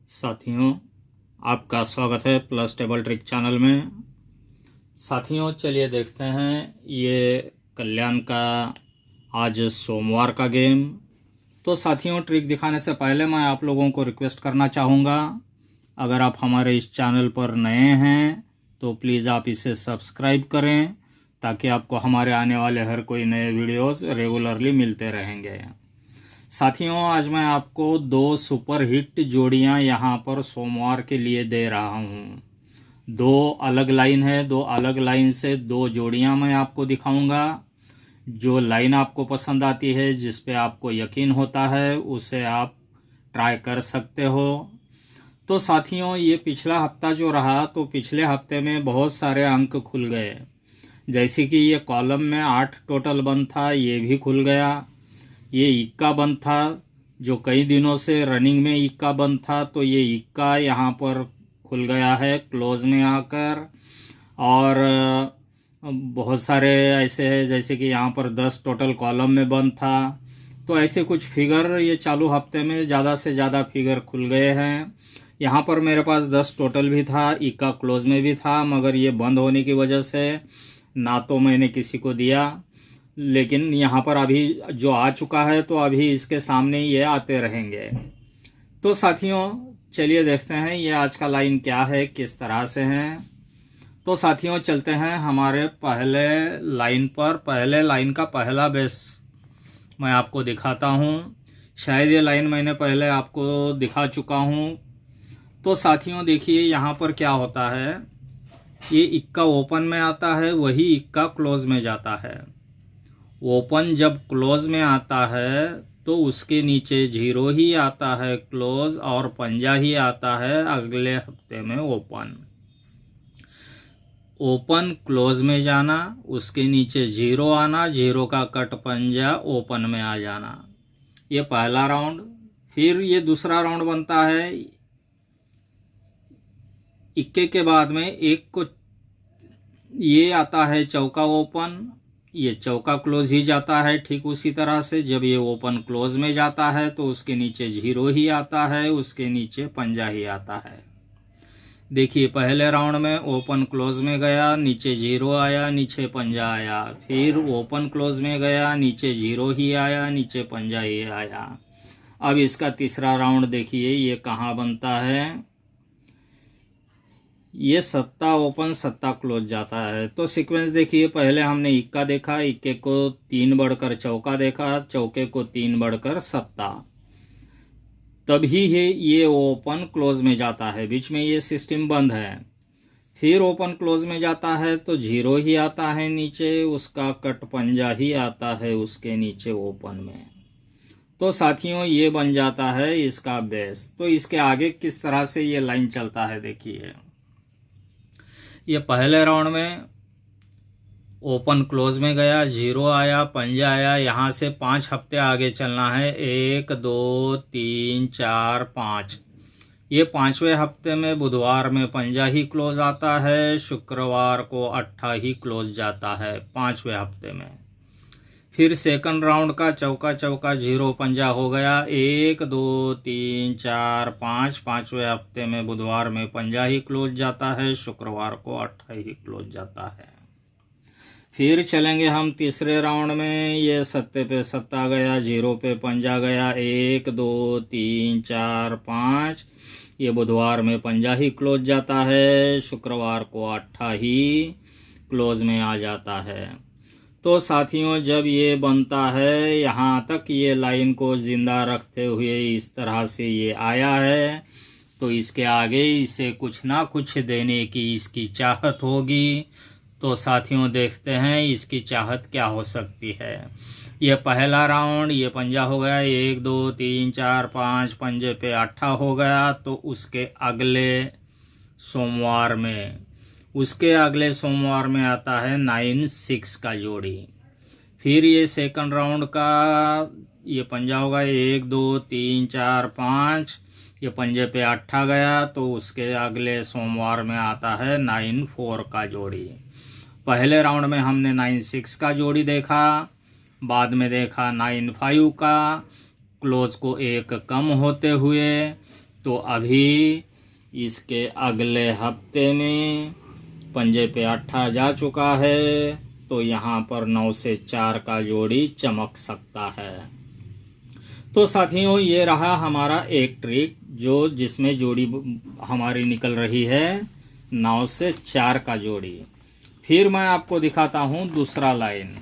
साथियों, आपका स्वागत है प्लस टेबल ट्रिक चैनल में। साथियों, चलिए देखते हैं ये कल्याण का आज सोमवार का गेम। तो साथियों, ट्रिक दिखाने से पहले मैं आप लोगों को रिक्वेस्ट करना चाहूँगा, अगर आप हमारे इस चैनल पर नए हैं तो प्लीज़ आप इसे सब्सक्राइब करें ताकि आपको हमारे आने वाले हर कोई नए वीडियोस रेगुलरली मिलते रहेंगे। साथियों, आज मैं आपको दो सुपर हिट जोड़ियां यहाँ पर सोमवार के लिए दे रहा हूँ। दो अलग लाइन है, दो अलग लाइन से दो जोड़ियां मैं आपको दिखाऊंगा। जो लाइन आपको पसंद आती है, जिस पे आपको यकीन होता है, उसे आप ट्राई कर सकते हो। तो साथियों, ये पिछला हफ्ता जो रहा, तो पिछले हफ्ते में बहुत सारे अंक खुल गए। जैसे कि ये कॉलम में 8 टोटल बंद था, ये भी खुल गया। ये इक्का बंद था, जो कई दिनों से रनिंग में इक्का बंद था, तो ये इक्का यहाँ पर खुल गया है क्लोज में आकर। और बहुत सारे ऐसे हैं, जैसे कि यहाँ पर 10 टोटल कॉलम में बंद था। तो ऐसे कुछ फिगर ये चालू हफ्ते में ज़्यादा से ज़्यादा फिगर खुल गए हैं। यहाँ पर मेरे पास 10 टोटल भी था, इक्का क्लोज में भी था, मगर ये बंद होने की वजह से ना तो मैंने किसी को दिया, लेकिन यहाँ पर अभी जो आ चुका है तो अभी इसके सामने ये आते रहेंगे। तो साथियों, चलिए देखते हैं ये आज का लाइन क्या है, किस तरह से है। तो साथियों, चलते हैं हमारे पहले लाइन पर। पहले लाइन का पहला बेस मैं आपको दिखाता हूँ। शायद ये लाइन मैंने पहले आपको दिखा चुका हूँ। तो साथियों, देखिए यहाँ पर क्या होता है, ये इक्का ओपन में आता है, वही इक्का क्लोज में जाता है। ओपन जब क्लोज में आता है तो उसके नीचे 0 ही आता है क्लोज, और पंजा ही आता है अगले हफ्ते में ओपन। ओपन क्लोज में जाना, उसके नीचे 0 आना, 0 का कट पंजा ओपन में आ जाना। ये पहला राउंड। फिर ये दूसरा राउंड बनता है। इक्के के बाद में एक को ये आता है चौका ओपन, ये चौका क्लोज ही जाता है। ठीक उसी तरह से जब ये ओपन क्लोज में जाता है तो उसके नीचे 0 ही आता है, उसके नीचे पंजा ही आता है। देखिए, पहले राउंड में ओपन क्लोज में गया, नीचे 0 आया, नीचे पंजा आया। फिर ओपन क्लोज में गया, नीचे 0 ही आया, नीचे पंजा ही आया। अब इसका तीसरा राउंड देखिए ये कहाँ बनता है। ये सत्ता ओपन, सत्ता क्लोज जाता है। तो सीक्वेंस देखिए, पहले हमने इक्का देखा, इक्के को 3 बढ़कर चौका देखा, चौके को 3 बढ़कर सत्ता, तभी ये ओपन क्लोज में जाता है। बीच में ये सिस्टम बंद है। फिर ओपन क्लोज में जाता है तो 0 ही आता है नीचे, उसका कट पंजा ही आता है उसके नीचे ओपन में। तो साथियों, ये बन जाता है इसका बेस। तो इसके आगे किस तरह से ये लाइन चलता है देखिए। ये पहले राउंड में ओपन क्लोज में गया, 0 आया, पंजा आया। यहाँ से 5 हफ्ते आगे चलना है। 1 2 3 4 5। ये 5वें हफ्ते में बुधवार में पंजा ही क्लोज आता है, शुक्रवार को अट्ठा ही क्लोज जाता है 5वें हफ्ते में। फिर सेकंड राउंड का चौका चौका 0 पंजा हो गया। 1 2 3 4 5। 5वें हफ्ते में बुधवार में पंजा ही क्लोज जाता है, शुक्रवार को अट्ठा ही क्लोज जाता है। फिर चलेंगे हम तीसरे राउंड में। ये सत्ते पे सत्ता गया, 0 पे पंजा गया। 1 2 3 4 5। ये बुधवार में पंजा ही क्लोज जाता है, शुक्रवार को अट्ठा ही क्लोज में आ जाता है। तो साथियों, जब ये बनता है, यहाँ तक ये लाइन को जिंदा रखते हुए इस तरह से ये आया है, तो इसके आगे इसे कुछ ना कुछ देने की इसकी चाहत होगी। तो साथियों, देखते हैं इसकी चाहत क्या हो सकती है। ये पहला राउंड, ये पंजा हो गया, 1 2 3 4 5, पंजे पे अट्ठा हो गया। तो उसके अगले सोमवार में आता है 9 6 का जोड़ी। फिर ये सेकंड राउंड का ये पंजा होगा, 1 2 3 4 5। ये पंजे पे अट्ठा गया, तो उसके अगले सोमवार में आता है 9 4 का जोड़ी। पहले राउंड में हमने 9 6 का जोड़ी देखा, बाद में देखा 9 5 का, क्लोज को एक कम होते हुए। तो अभी इसके अगले हफ्ते में पंजे पे 8 जा चुका है, तो यहाँ पर 9 से 4 का जोड़ी चमक सकता है। तो साथियों, ये रहा हमारा एक ट्रिक जो जिसमें जोड़ी हमारी निकल रही है 9 से 4 का जोड़ी। फिर मैं आपको दिखाता हूँ दूसरा लाइन।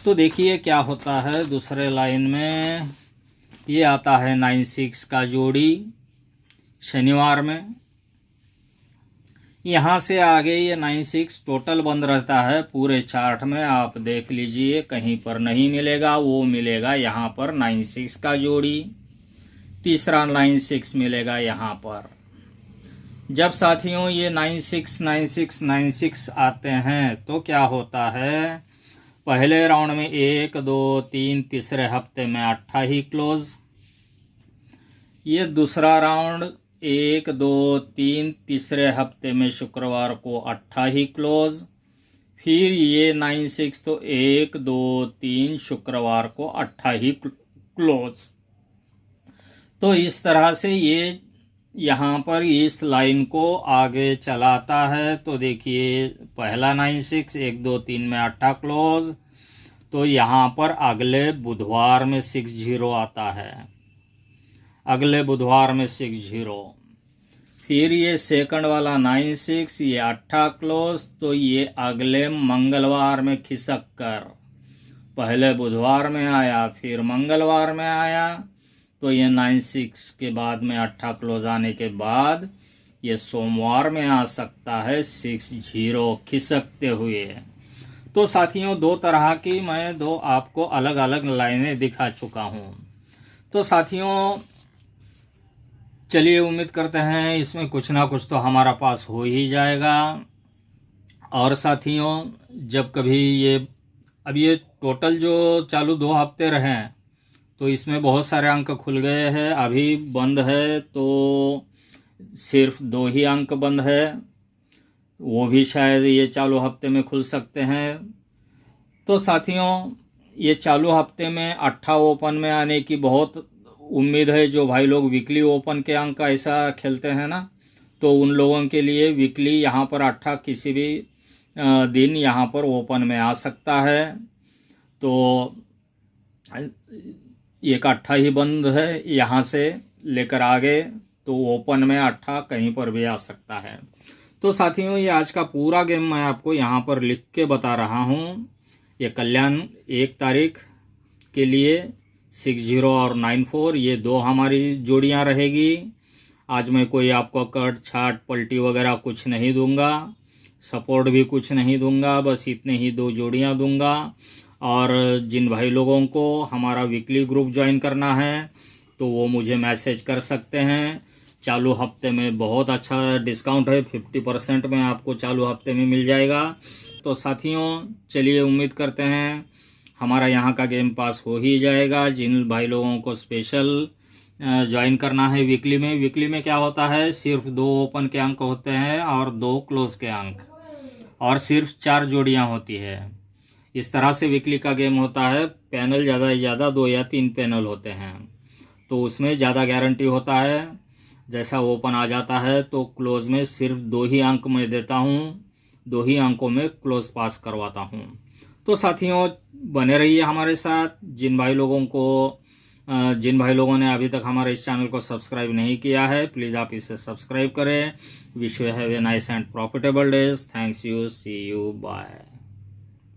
तो देखिए क्या होता है दूसरे लाइन में। ये आता है 9-6 का जोड़ी शनिवार में। यहाँ से आगे ये 9-6 टोटल बंद रहता है पूरे चार्ट में। आप देख लीजिए, कहीं पर नहीं मिलेगा, वो मिलेगा यहाँ पर 9-6 का जोड़ी। तीसरा 9-6 मिलेगा यहाँ पर। जब साथियों ये 9-6 9-6 9-6 आते हैं तो क्या होता है, पहले राउंड में 1 2 3, तीसरे हफ्ते में 8 ही क्लोज। ये दूसरा राउंड 1 2 3, तीसरे हफ्ते में शुक्रवार को 8 ही क्लोज। फिर ये 9-6 तो 1 2 3 शुक्रवार को 8 ही क्लोज। तो इस तरह से ये यहाँ पर इस लाइन को आगे चलाता है। तो देखिए पहला 9-6 1 2 3 में 8 क्लोज। तो यहाँ पर अगले बुधवार में 6-0 आता है, अगले बुधवार में 6-0। फिर ये सेकंड वाला 9-6 ये 8 क्लोज। तो ये अगले मंगलवार में खिसक कर पहले बुधवार में आया, फिर मंगलवार में आया। तो ये 9-6 के बाद में 8 क्लोज आने के बाद ये सोमवार में आ सकता है 6-0 खिसकते हुए। तो साथियों, दो तरह की मैं दो आपको अलग अलग लाइनें दिखा चुका हूँ। तो साथियों चलिए, उम्मीद करते हैं इसमें कुछ ना कुछ तो हमारा पास हो ही जाएगा। और साथियों, जब कभी अब ये टोटल जो चालू 2 हफ्ते रहे तो इसमें बहुत सारे अंक खुल गए हैं। अभी बंद है तो सिर्फ 2 ही अंक बंद है, वो भी शायद ये चालू हफ्ते में खुल सकते हैं। तो साथियों, ये चालू हफ्ते में 8 ओपन में आने की बहुत उम्मीद है। जो भाई लोग वीकली ओपन के अंक ऐसा खेलते हैं ना, तो उन लोगों के लिए वीकली यहाँ पर 8 किसी भी दिन यहाँ पर ओपन में आ सकता है। तो एक 8 ही बंद है, यहाँ से लेकर आगे तो ओपन में 8 कहीं पर भी आ सकता है। तो साथियों, ये आज का पूरा गेम मैं आपको यहाँ पर लिख के बता रहा हूँ। ये कल्याण 1 तारीख के लिए 6-0 और 9-4 ये 2 हमारी जोड़ियाँ रहेगी। आज मैं कोई आपको कट छाट पलटी वगैरह कुछ नहीं दूंगा, सपोर्ट भी कुछ नहीं दूंगा, बस इतने ही 2 जोड़ियाँ दूंगा। और जिन भाई लोगों को हमारा वीकली ग्रुप ज्वाइन करना है तो वो मुझे मैसेज कर सकते हैं। चालू हफ्ते में बहुत अच्छा डिस्काउंट है, 50% में आपको चालू हफ्ते में मिल जाएगा। तो साथियों चलिए, उम्मीद करते हैं हमारा यहाँ का गेम पास हो ही जाएगा। जिन भाई लोगों को स्पेशल ज्वाइन करना है वीकली में क्या होता है, सिर्फ 2 ओपन के अंक होते हैं और 2 क्लोज के अंक, और सिर्फ 4 जोड़ियाँ होती है। इस तरह से वीकली का गेम होता है। पैनल ज़्यादा से ज़्यादा 2 या 3 पैनल होते हैं, तो उसमें ज़्यादा गारंटी होता है। जैसा ओपन आ जाता है तो क्लोज में सिर्फ 2 ही अंक मैं देता हूँ, 2 ही अंकों में क्लोज पास करवाता हूँ। तो साथियों बने रहिए हमारे साथ। जिन भाई लोगों ने अभी तक हमारे इस चैनल को सब्सक्राइब नहीं किया है, प्लीज़ आप इसे सब्सक्राइब करें। Wish you have a nice and profitable days. Thanks you, see you, bye.